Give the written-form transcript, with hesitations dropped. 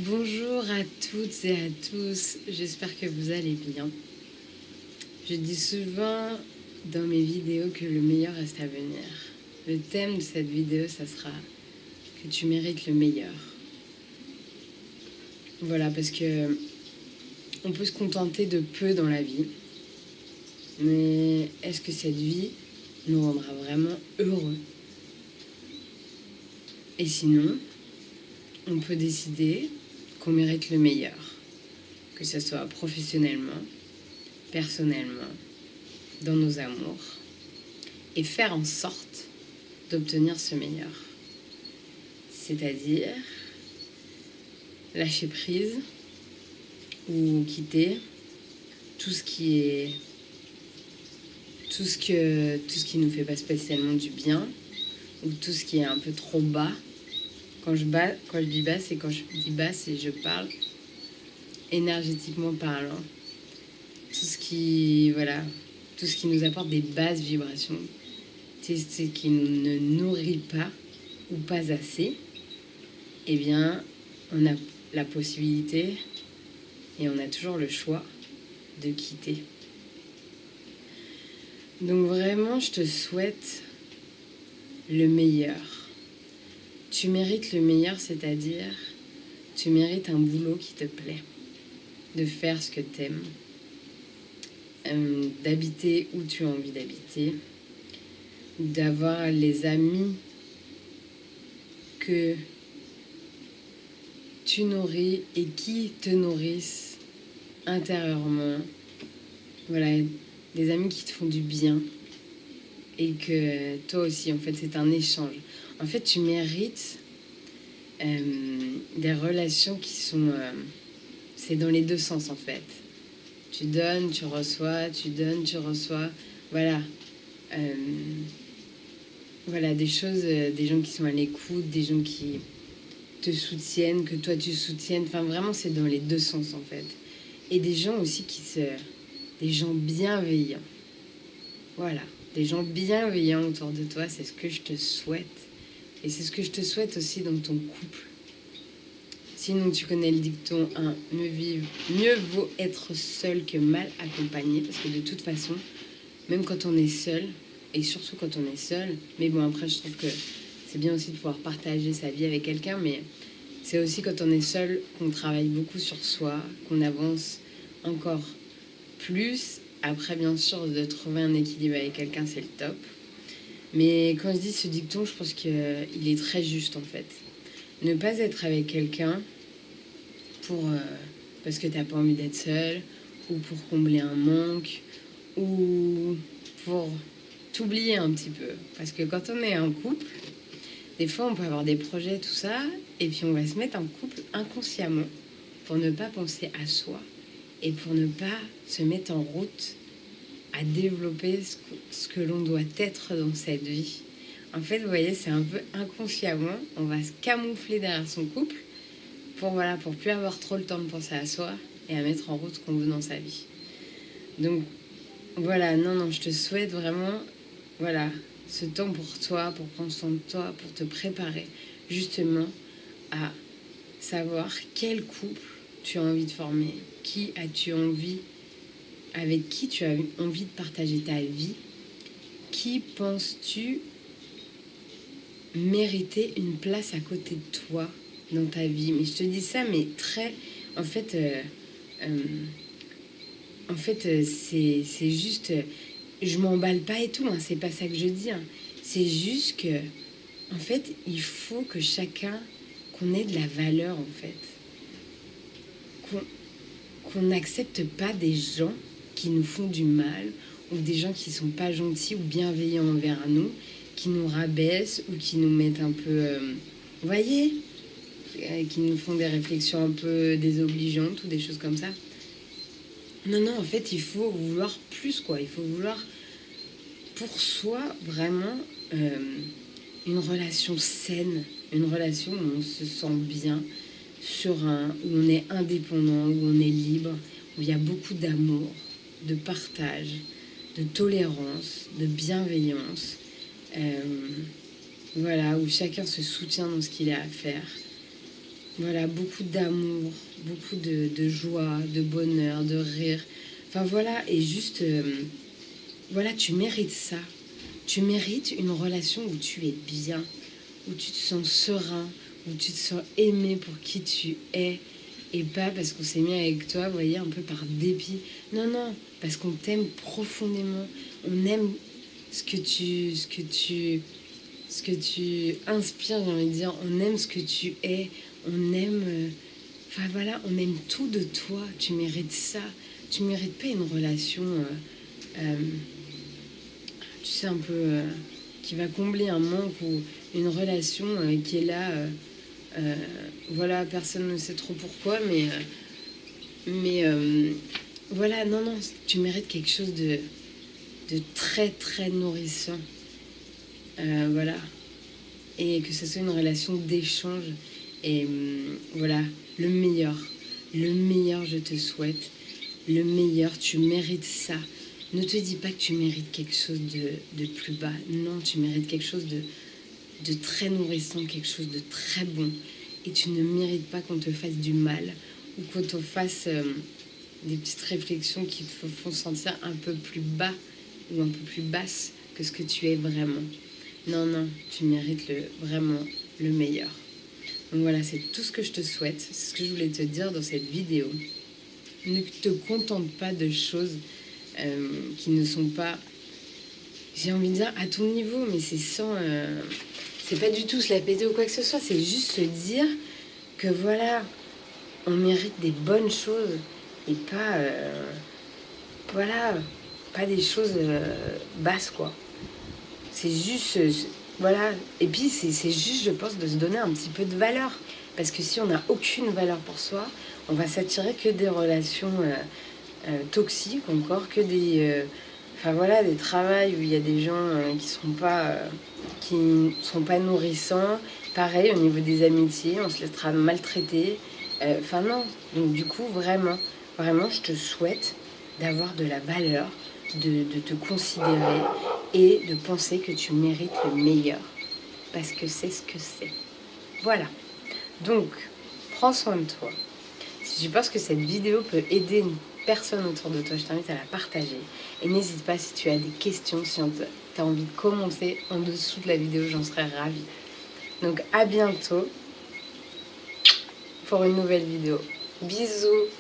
Bonjour à toutes et à tous, j'espère que vous allez bien. Je dis souvent dans mes vidéos que le meilleur reste à venir. Le thème de cette vidéo, ça sera que tu mérites le meilleur. Voilà, parce que on peut se contenter de peu dans la vie, mais est-ce que cette vie nous rendra vraiment heureux? Et sinon, on peut décider qu'on mérite le meilleur, que ce soit professionnellement, personnellement, dans nos amours, et faire en sorte d'obtenir ce meilleur. C'est-à-dire lâcher prise ou quitter tout ce qui nous fait pas spécialement du bien, ou tout ce qui est un peu trop bas. Quand je dis bas, c'est je parle énergétiquement parlant. Tout ce qui nous apporte des basses vibrations, tout ce qui ne nourrit pas ou pas assez, eh bien, on a la possibilité et on a toujours le choix de quitter. Donc vraiment, je te souhaite le meilleur. Tu mérites le meilleur, c'est-à-dire tu mérites un boulot qui te plaît, de faire ce que t'aimes, d'habiter où tu as envie d'habiter, d'avoir les amis que tu nourris et qui te nourrissent intérieurement. Voilà, des amis qui te font du bien et que toi aussi, en fait, c'est un échange. En fait, tu mérites des relations qui sont... c'est dans les deux sens, en fait. Tu donnes, tu reçois, tu donnes, tu reçois. Voilà. Voilà, des choses, des gens qui sont à l'écoute, des gens qui te soutiennent, que toi tu soutiennes. Enfin, vraiment, c'est dans les deux sens, en fait. Et des gens aussi des gens bienveillants. Voilà, des gens bienveillants autour de toi, c'est ce que je te souhaite. Et c'est ce que je te souhaite aussi dans ton couple. Sinon, tu connais le dicton, mieux vaut être seul que mal accompagné. Parce que de toute façon, même quand on est seul, et surtout quand on est seul, mais bon, après, je trouve que c'est bien aussi de pouvoir partager sa vie avec quelqu'un, mais c'est aussi quand on est seul qu'on travaille beaucoup sur soi, qu'on avance encore plus. Après, bien sûr, de trouver un équilibre avec quelqu'un, c'est le top. Mais quand je dis ce dicton, je pense qu'il est très juste, en fait. Ne pas être avec quelqu'un parce que t'as pas envie d'être seul, ou pour combler un manque, ou pour t'oublier un petit peu. Parce que quand on est en couple, des fois on peut avoir des projets, tout ça, et puis on va se mettre en couple inconsciemment pour ne pas penser à soi et pour ne pas se mettre en route à développer ce que l'on doit être dans cette vie. En fait, vous voyez, c'est un peu inconsciemment, on va se camoufler derrière son couple pour plus avoir trop le temps de penser à soi et à mettre en route ce qu'on veut dans sa vie. Donc voilà, non, je te souhaite vraiment, voilà, ce temps pour toi, pour prendre soin de toi, pour te préparer justement à savoir quel couple tu as envie de former, avec qui tu as envie de partager ta vie, qui penses-tu mériter une place à côté de toi dans ta vie. Mais je te dis ça, mais très... En fait, c'est juste... je m'emballe pas et tout, hein, c'est pas ça que je dis. Hein. C'est juste que, en fait, il faut que chacun... qu'on ait de la valeur, en fait. Qu'on n'accepte pas des gens qui nous font du mal, ou des gens qui sont pas gentils ou bienveillants envers nous, qui nous rabaissent ou qui nous mettent un peu... vous voyez, qui nous font des réflexions un peu désobligeantes ou des choses comme ça. Non, en fait, il faut vouloir plus, quoi. Il faut vouloir pour soi vraiment une relation saine, une relation où on se sent bien, serein, où on est indépendant, où on est libre, où il y a beaucoup d'amour, de partage, de tolérance, de bienveillance. Voilà, où chacun se soutient dans ce qu'il a à faire. Voilà, beaucoup d'amour, beaucoup de joie, de bonheur, de rire. Enfin voilà, et juste, voilà, tu mérites ça. Tu mérites une relation où tu es bien, où tu te sens serein, où tu te sens aimé pour qui tu es. Et pas parce qu'on s'est mis avec toi, vous voyez, un peu par dépit. Non, non, parce qu'on t'aime profondément. On aime ce que tu inspires, j'ai envie de dire. On aime ce que tu es. On aime, enfin voilà, on aime tout de toi. Tu mérites ça. Tu mérites pas une relation, euh, tu sais, un peu, qui va combler un manque ou une relation qui est là. Euh, voilà, personne ne sait trop pourquoi, mais voilà, non, non, tu mérites quelque chose de très, très nourrissant. Voilà. Et que ce soit une relation d'échange. Et voilà, le meilleur. Le meilleur, je te souhaite. Le meilleur, tu mérites ça. Ne te dis pas que tu mérites quelque chose de plus bas. Non, tu mérites quelque chose de très nourrissant, quelque chose de très bon. Et tu ne mérites pas qu'on te fasse du mal ou qu'on te fasse des petites réflexions qui te font sentir un peu plus bas ou un peu plus basse que ce que tu es vraiment. Non, non, tu mérites vraiment le meilleur. Donc voilà, c'est tout ce que je te souhaite. C'est ce que je voulais te dire dans cette vidéo. Ne te contente pas de choses qui ne sont pas, j'ai envie de dire, à ton niveau, mais c'est sans... c'est pas du tout se la péter ou quoi que ce soit, c'est juste se dire que voilà, on mérite des bonnes choses et pas... voilà, pas des choses basses, quoi. C'est juste... voilà. Et puis, c'est juste, je pense, de se donner un petit peu de valeur. Parce que si on n'a aucune valeur pour soi, on va s'attirer que des relations toxiques encore, que des... enfin voilà, des travails où il y a des gens qui sont pas nourrissants. Pareil, au niveau des amitiés, on se laissera maltraiter. Enfin non. Donc du coup, vraiment, vraiment, je te souhaite d'avoir de la valeur, de te considérer et de penser que tu mérites le meilleur. Parce que c'est ce que c'est. Voilà. Donc, prends soin de toi. Si tu penses que cette vidéo peut aider une personne autour de toi, je t'invite à la partager. Et n'hésite pas si tu as des questions, si tu as envie de commenter en dessous de la vidéo, j'en serais ravie. Donc à bientôt pour une nouvelle vidéo. Bisous!